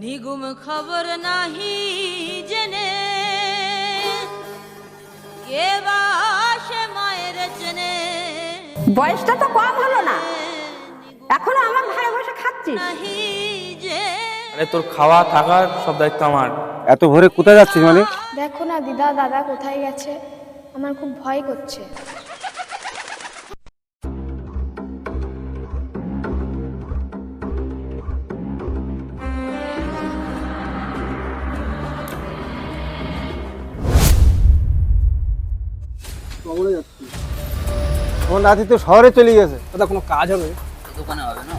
নিগুম খবর নাহি জেনে কে বা সে মায়ের চেনে। বয়সটা তো কম হলো না, এখনো আমার ঘরে বসে খাচ্ছিস। নাহি যে আরে তোর খাওয়া থাকার সব দায়িত্ব আমার। এত ভোরে কোথায় যাচ্ছিস মানে? দেখো না দিদা, দাদা কোথায় গেছে, আমার খুব ভয় করছে। আমার নাতি তো শহরে চলে গেছে। দাদা কোনো কাজ হবে? দোকানে হবে না।